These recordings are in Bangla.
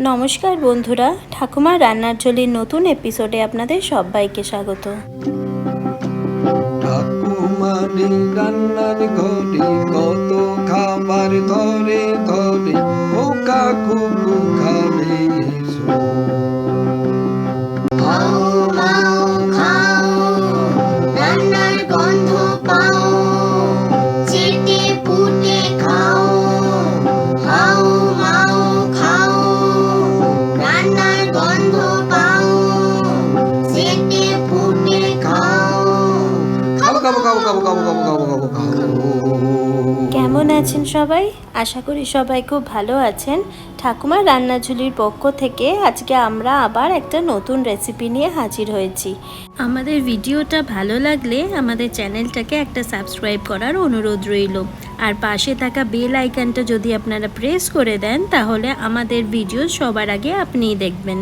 নমস্কার বন্ধুরা, ঠাকুমার রান্নার ঝোলির নতুন এপিসোডে আপনাদের সবাইকে স্বাগত। ঠাকুমারি রান্নার ঘরে কত খাবার ধরে ধরে খোকা কুকু খাবে এসো। খাও মাও খাও, রান্নার গন্ধ পাও, চেটে পুটে খাও। খাও মাও খাও, রান্নার গন্ধ পাও, চেটে পুটে খাও। খাবো খাবো খাবো খাবো খাবো খাবো খাবো খাবো খাবো। কেমন আছেন সবাই? আশা করি সবাই খুব ভালো আছেন। ঠাকুমার রান্নার ঝুলির পক্ষ থেকে আজকে আমরা আবার একটা নতুন রেসিপি নিয়ে হাজির হয়েছি। আমাদের ভিডিওটা ভালো লাগলে আমাদের চ্যানেলটাকে একটা সাবস্ক্রাইব করার অনুরোধ রইল। আর পাশে থাকা বেল আইকনটা যদি আপনারা প্রেস করে দেন তাহলে আমাদের ভিডিও সবার আগে আপনিই দেখবেন।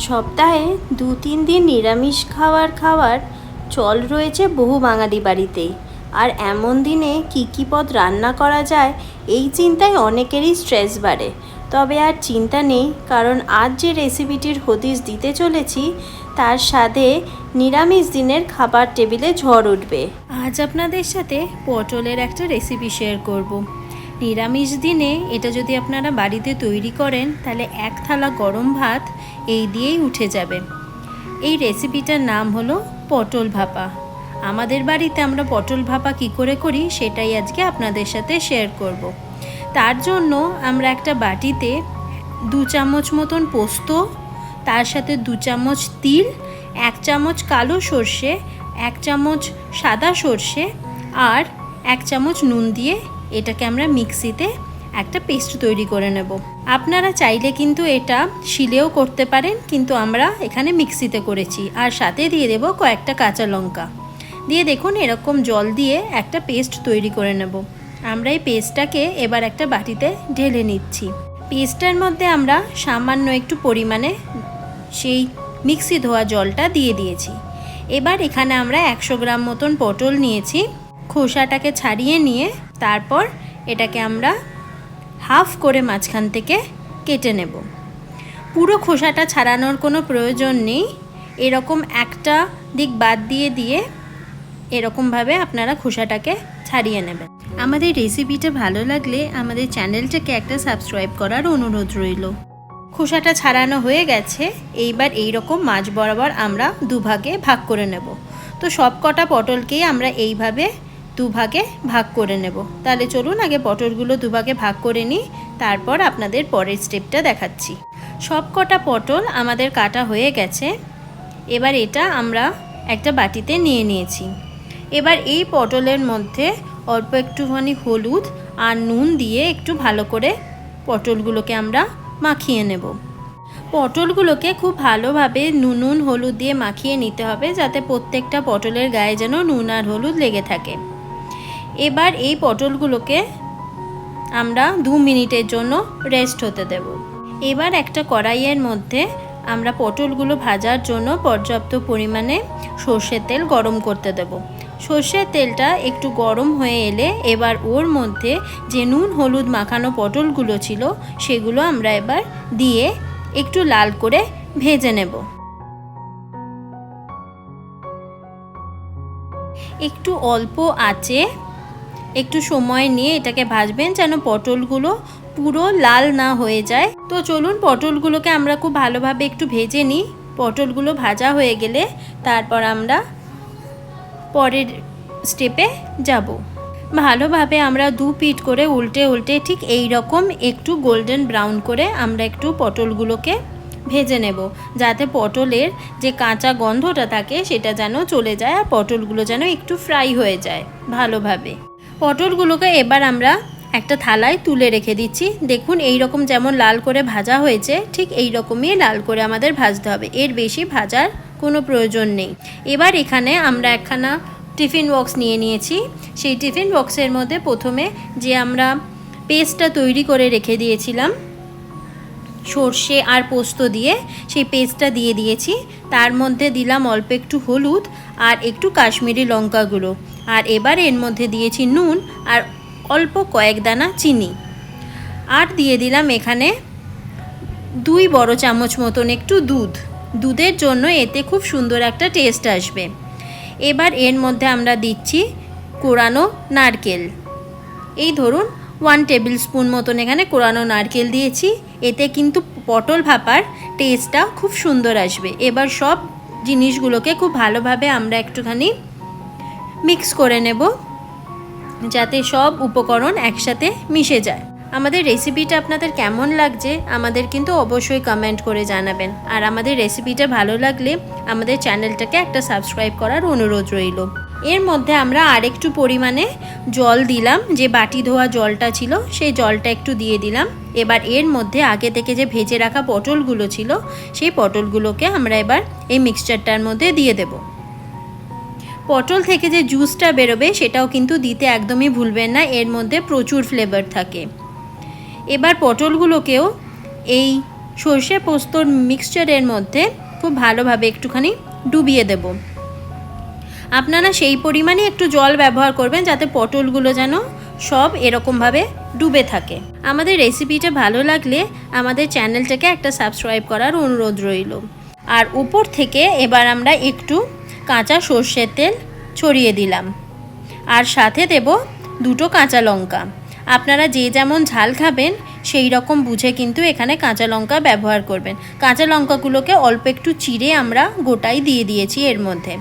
সপ্তাহে 2-3 দিন নিরামিষ খাওয়ার চল রয়েছে বহু বাঙালি বাড়িতেই। আর এমন দিনে কী পদ রান্না করা যায় এই চিন্তায় অনেকেরই স্ট্রেস বাড়ে। তবে আর চিন্তা নেই, কারণ আজ যে রেসিপিটির হদিশ দিতে চলেছি তার স্বাদে নিরামিষ দিনের খাবার টেবিলে ঝড় উঠবে। আজ আপনাদের সাথে পটলের একটা রেসিপি শেয়ার করব। নিরামিষ দিনে এটা যদি আপনারা বাড়িতে তৈরি করেন তাহলে এক থালা গরম ভাত এই দিয়েই উঠে যাবে। এই রেসিপিটার নাম হলো পটল ভাপা। আমাদের বাড়িতে আমরা পটল ভাপা কী করে করি সেটাই আজকে আপনাদের সাথে শেয়ার করব। তার জন্য আমরা একটা বাটিতে 2 চামচ মতন পোস্ত, তার সাথে 2 চামচ তিল, 1 চামচ কালো সর্ষে, 1 চামচ সাদা সর্ষে আর 1 চামচ নুন দিয়ে এটাকে আমরা মিক্সিতে একটা পেস্ট তৈরি করে নেব। আপনারা চাইলে কিন্তু এটা শিলেও করতে পারেন, কিন্তু আমরা এখানে মিক্সিতে করেছি। আর সাথে দিয়ে দেব কয়েকটা কাঁচা লঙ্কা দিয়ে দেখুন এরকম জল দিয়ে একটা পেস্ট তৈরি করে নেব। আমরা এই পেস্টটাকে এবার একটা বাটিতে ঢেলে নিচ্ছি। পেস্টটার মধ্যে আমরা সামান্য একটু পরিমাণে সেই মিক্সি ধোয়া জলটা দিয়ে দিয়েছি। এবার এখানে আমরা 100 গ্রাম মতন পটল নিয়েছি। খোসাটাকে ছাড়িয়ে নিয়ে তারপর এটাকে আমরা হাফ করে মাঝখান থেকে কেটে নেব। পুরো খোসাটা ছাড়ানোর কোনো প্রয়োজন নেই, এরকম একটা দিক বাদ দিয়ে এরকমভাবে আপনারা খোসাটাকে ছাড়িয়ে নেবেন। আমাদের রেসিপিটা ভালো লাগলে আমাদের চ্যানেলটাকে একটা সাবস্ক্রাইব করার অনুরোধ রইল। খোসাটা ছাড়ানো হয়ে গেছে। এইবার এইরকম মাঝ বরাবর আমরা দুভাগে ভাগ করে নেব। তো সব কটা পটলকেই আমরা এইভাবে দুভাগে ভাগ করে নেব। তাহলে চলুন আগে পটলগুলো দুভাগে ভাগ করে নিই, তারপর আপনাদের পরের স্টেপটা দেখাচ্ছি। সব কটা পটল আমাদের কাটা হয়ে গেছে। এবার এটা আমরা একটা বাটিতে নিয়ে নিয়েছি। এবার এই পটলের মধ্যে অল্প একটুখানি হলুদ আর নুন দিয়ে একটু ভালো করে পটলগুলোকে আমরা মাখিয়ে নেব। পটলগুলোকে খুব ভালোভাবে নুন হলুদ দিয়ে মাখিয়ে নিতে হবে, যাতে প্রত্যেকটা পটলের গায়ে যেন নুন আর হলুদ লেগে থাকে। এবার এই পটলগুলোকে আমরা 2 মিনিটের জন্য রেস্ট হতে দেব। এবার একটা কড়াইয়ের মধ্যে আমরা পটলগুলো ভাজার জন্য পর্যাপ্ত পরিমাণে সর্ষের তেল গরম করতে দেব। সর্ষের তেলটা একটু গরম হয়ে এলে এবার ওর মধ্যে যে নুন হলুদ মাখানো পটলগুলো ছিল সেগুলো আমরা এবার দিয়ে একটু লাল করে ভেজে নেব। একটু অল্প আঁচে একটু সময় নিয়ে এটাকে ভাজবেন যেন পটলগুলো পুরো লাল না হয়ে যায়। তো চলুন পটলগুলোকে আমরা খুব ভালোভাবে একটু ভেজে নিই। পটলগুলো ভাজা হয়ে গেলে তারপর আমরা পরের স্টেপে যাব। ভালোভাবে আমরা 2 পিঠ করে উল্টে ঠিক এই রকম একটু গোল্ডেন ব্রাউন করে আমরা একটু পটলগুলোকে ভেজে নেব, যাতে পটলের যে কাঁচা গন্ধটা থাকে সেটা যেন চলে যায় আর পটলগুলো যেন একটু ফ্রাই হয়ে যায় ভালোভাবে। পটলগুলোকে এবার আমরা একটা থালায় তুলে রেখে দিচ্ছি। দেখুন এই রকম যেমন লাল করে ভাজা হয়েছে ঠিক এই রকমই লাল করে আমাদের ভাজতে হবে, এর বেশি ভাজার কোনো প্রয়োজন নেই। এবার এখানে আমরা একখানা টিফিন বক্স নিয়ে নিয়েছি। সেই টিফিন বক্সের মধ্যে প্রথমে যে আমরা পেস্টটা তৈরি করে রেখে দিয়েছিলাম সর্ষে আর পোস্ত দিয়ে, সেই পেস্টটা দিয়ে দিয়েছি। তার মধ্যে দিলাম অল্প একটু হলুদ আর একটু কাশ্মীরি লঙ্কা গুঁড়ো, আর এবার এর মধ্যে দিয়েছি নুন আর অল্প কয়েক দানা চিনি। আর দিয়ে দিলাম এখানে 2 বড় চামচ মতন একটু দুধের জন্য এতে খুব সুন্দর একটা টেস্ট আসবে। এবার এর মধ্যে আমরা দিচ্ছি কোরানো নারকেল। এই ধরুন 1 টেবিল স্পুন মতন এখানে কোরানো নারকেল দিয়েছি। এতে কিন্তু পটল ভাপার টেস্টটা খুব সুন্দর আসবে। এবার সব জিনিসগুলোকে খুব ভালোভাবে আমরা একটুখানি মিক্স করে নেব, যাতে সব উপকরণ একসাথে মিশে যায়। আমাদের রেসিপিটা আপনাদের কেমন লাগছে আমাদের কিন্তু অবশ্যই কমেন্ট করে জানাবেন। আর আমাদের রেসিপিটা ভালো লাগলে আমাদের চ্যানেলটাকে একটা সাবস্ক্রাইব করার অনুরোধ রইল। এর মধ্যে আমরা আরেকটু পরিমাণে জল দিলাম, যে বাটি ধোয়া জলটা ছিল সেই জলটা একটু দিয়ে দিলাম। এবার এর মধ্যে আগে থেকে যে ভেজে রাখা পটলগুলো ছিল সেই পটলগুলোকে আমরা এবার এই মিক্সচারটার মধ্যে দিয়ে দেব। পটল থেকে যে জুসটা বেরোবে সেটাও কিন্তু দিতে একদমই ভুলবেন না, এর মধ্যে প্রচুর ফ্লেভার থাকে। এবার পটলগুলোকেও এই সর্ষে পোস্তর মিক্সচারের মধ্যে খুব ভালোভাবে একটুখানি ডুবিয়ে দেব। আপনারা সেই পরিমাণে একটু জল ব্যবহার করবেন যাতে পটলগুলো যেন সব এরকমভাবে ডুবে থাকে। আমাদের রেসিপিটা ভালো লাগলে আমাদের চ্যানেলটাকে একটা সাবস্ক্রাইব করার অনুরোধ রইল। আর উপর থেকে এবার আমরা একটু কাঁচা সর্ষের তেল ছড়িয়ে দিলাম, আর সাথে দেব 2 কাঁচা লঙ্কা। আপনারা যে যেমন ঝাল খাবেন সেই রকম বুঝে কিন্তু এখানে কাঁচা লঙ্কা ব্যবহার করবেন। কাঁচা লঙ্কাগুলোকে অল্প একটু চিড়ে আমরা গোটাই দিয়ে দিয়েছি এর মধ্যে।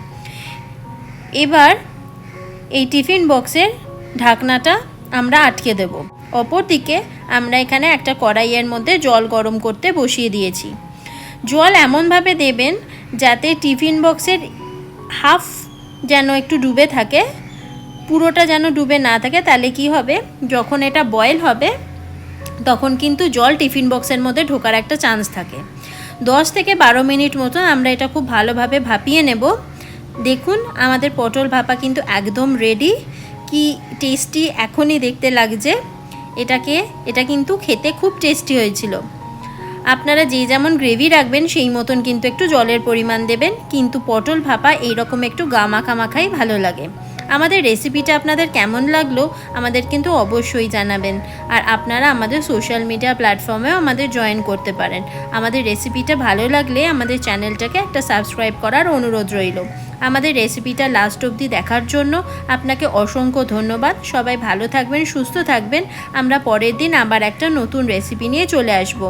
এবার এই টিফিন বক্সের ঢাকনাটা আমরা আটকে দেব। অপরদিকে আমরা এখানে একটা কড়াইয়ের মধ্যে জল গরম করতে বসিয়ে দিয়েছি। জল এমনভাবে দেবেন যাতে টিফিন বক্সের হাফ যেন একটু ডুবে থাকে, পুরোটা যেন ডুবে না থাকে। তাহলে কি হবে, যখন এটা বয়েল হবে তখন কিন্তু জল টিফিন বক্সের মধ্যে ঢোকার একটা চান্স থাকে। 10 থেকে 12 মিনিট মতন আমরা এটা খুব ভালোভাবে ভাপিয়ে নেব। দেখুন আমাদের পটল ভাপা কিন্তু একদম রেডি। কি টেস্টি এখনই দেখতে লাগছে। এটা কিন্তু খেতে খুব টেস্টি হয়েছিল। আপনারা যে যেমন গ্রেভি রাখবেন সেই মতন কিন্তু একটু জলের পরিমাণ দেবেন, কিন্তু পটল ভাপা এইরকম একটু মাখাই ভালো লাগে। আমাদের রেসিপিটা আপনাদের কেমন লাগলো আমাদের কিন্তু অবশ্যই জানাবেন। আর আপনারা আমাদের সোশ্যাল মিডিয়া প্ল্যাটফর্মেও আমাদের জয়েন করতে পারেন। আমাদের রেসিপিটা ভালো লাগলে আমাদের চ্যানেলটাকে একটা সাবস্ক্রাইব করার অনুরোধ রইল। আমাদের রেসিপিটা লাস্ট অবধি দেখার জন্য আপনাকে অসংখ্য ধন্যবাদ। সবাই ভালো থাকবেন, সুস্থ থাকবেন। আমরা পরের দিন আবার একটা নতুন রেসিপি নিয়ে চলে আসব।